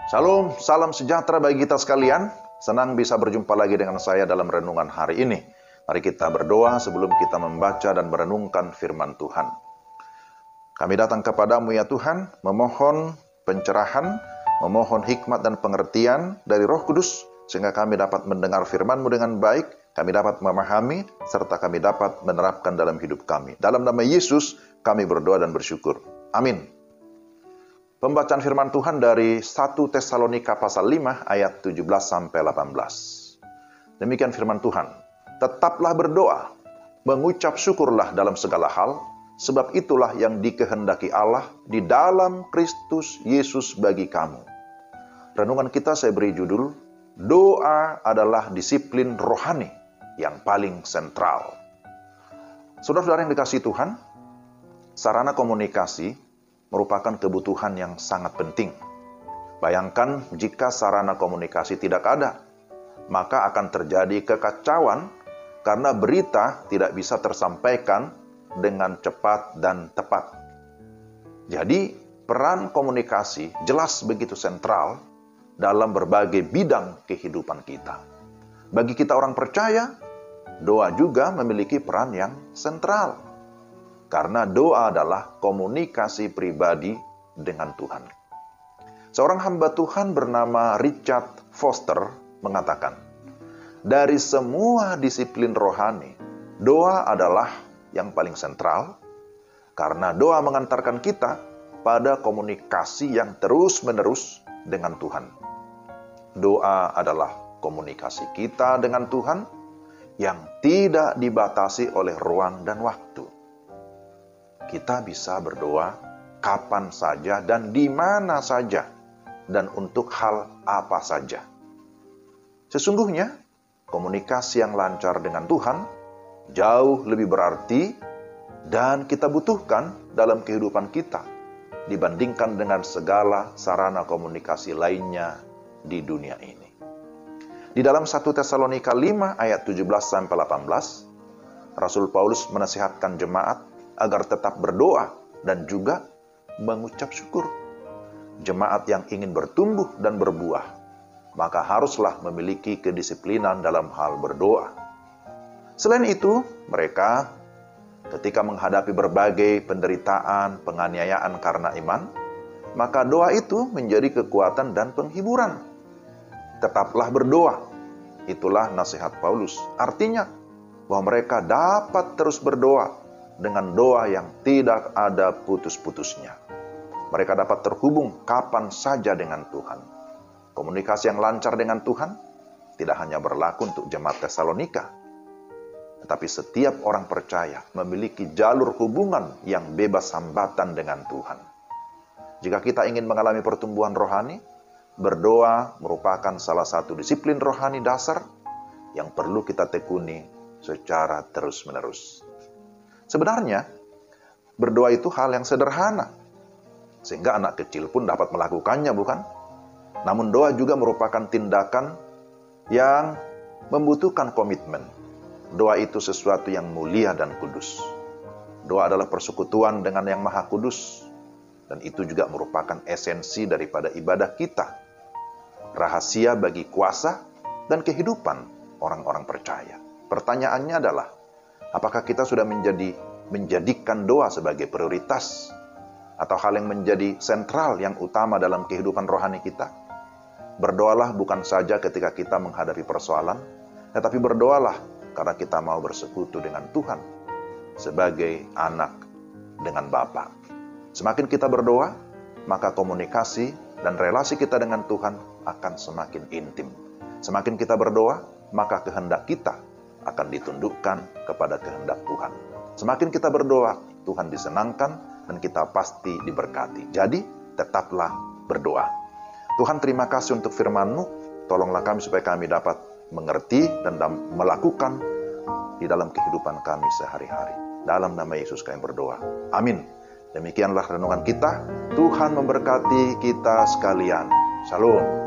Shalom, salam sejahtera bagi kita sekalian. Senang bisa berjumpa lagi dengan saya dalam renungan hari ini. Mari kita berdoa sebelum kita membaca dan merenungkan firman Tuhan. Kami datang kepadamu ya Tuhan, memohon pencerahan, memohon hikmat dan pengertian dari Roh Kudus, sehingga kami dapat mendengar firman-Mu dengan baik, kami dapat memahami, serta kami dapat menerapkan dalam hidup kami. Dalam nama Yesus, kami berdoa dan bersyukur. Amin. Pembacaan firman Tuhan dari 1 Tesalonika pasal 5 ayat 17-18. Demikian firman Tuhan. Tetaplah berdoa, mengucap syukurlah dalam segala hal, sebab itulah yang dikehendaki Allah di dalam Kristus Yesus bagi kamu. Renungan kita saya beri judul, Doa adalah disiplin rohani yang paling sentral. Saudara-saudara yang dikasihi Tuhan, sarana komunikasi merupakan kebutuhan yang sangat penting. Bayangkan jika sarana komunikasi tidak ada, maka akan terjadi kekacauan karena berita tidak bisa tersampaikan dengan cepat dan tepat. Jadi, peran komunikasi jelas begitu sentral dalam berbagai bidang kehidupan kita. Bagi kita orang percaya, doa juga memiliki peran yang sentral. Karena doa adalah komunikasi pribadi dengan Tuhan. Seorang hamba Tuhan bernama Richard Foster mengatakan, dari semua disiplin rohani, doa adalah yang paling sentral, karena doa mengantarkan kita pada komunikasi yang terus-menerus dengan Tuhan. Doa adalah komunikasi kita dengan Tuhan yang tidak dibatasi oleh ruang dan waktu. Kita bisa berdoa kapan saja dan di mana saja dan untuk hal apa saja. Sesungguhnya, komunikasi yang lancar dengan Tuhan jauh lebih berarti dan kita butuhkan dalam kehidupan kita dibandingkan dengan segala sarana komunikasi lainnya di dunia ini. Di dalam 1 Tesalonika 5 ayat 17-18, Rasul Paulus menasihatkan jemaat agar tetap berdoa dan juga mengucap syukur. Jemaat yang ingin bertumbuh dan berbuah, maka haruslah memiliki kedisiplinan dalam hal berdoa. Selain itu, mereka ketika menghadapi berbagai penderitaan, penganiayaan karena iman, maka doa itu menjadi kekuatan dan penghiburan. Tetaplah berdoa. Itulah nasihat Paulus. Artinya bahwa mereka dapat terus berdoa dengan doa yang tidak ada putus-putusnya. Mereka dapat terhubung kapan saja dengan Tuhan. Komunikasi yang lancar dengan Tuhan tidak hanya berlaku untuk jemaat Tesalonika, tetapi setiap orang percaya memiliki jalur hubungan yang bebas hambatan dengan Tuhan. Jika kita ingin mengalami pertumbuhan rohani, berdoa merupakan salah satu disiplin rohani dasar yang perlu kita tekuni secara terus-menerus. Sebenarnya, berdoa itu hal yang sederhana, sehingga anak kecil pun dapat melakukannya, bukan? Namun doa juga merupakan tindakan yang membutuhkan komitmen. Doa itu sesuatu yang mulia dan kudus. Doa adalah persekutuan dengan Yang Maha Kudus, dan itu juga merupakan esensi daripada ibadah kita. Rahasia bagi kuasa dan kehidupan orang-orang percaya. Pertanyaannya adalah, apakah kita sudah menjadikan doa sebagai prioritas atau hal yang menjadi sentral yang utama dalam kehidupan rohani kita? Berdoalah bukan saja ketika kita menghadapi persoalan, tetapi berdoalah karena kita mau bersekutu dengan Tuhan sebagai anak dengan Bapa. Semakin kita berdoa, maka komunikasi dan relasi kita dengan Tuhan akan semakin intim. Semakin kita berdoa, maka kehendak kita akan ditundukkan kepada kehendak Tuhan. Semakin kita berdoa, Tuhan disenangkan dan kita pasti diberkati. Jadi, tetaplah berdoa. Tuhan, terima kasih untuk firman-Mu. Tolonglah kami supaya kami dapat mengerti dan melakukan di dalam kehidupan kami sehari-hari. Dalam nama Yesus kami berdoa. Amin. Demikianlah renungan kita. Tuhan memberkati kita sekalian. Shalom.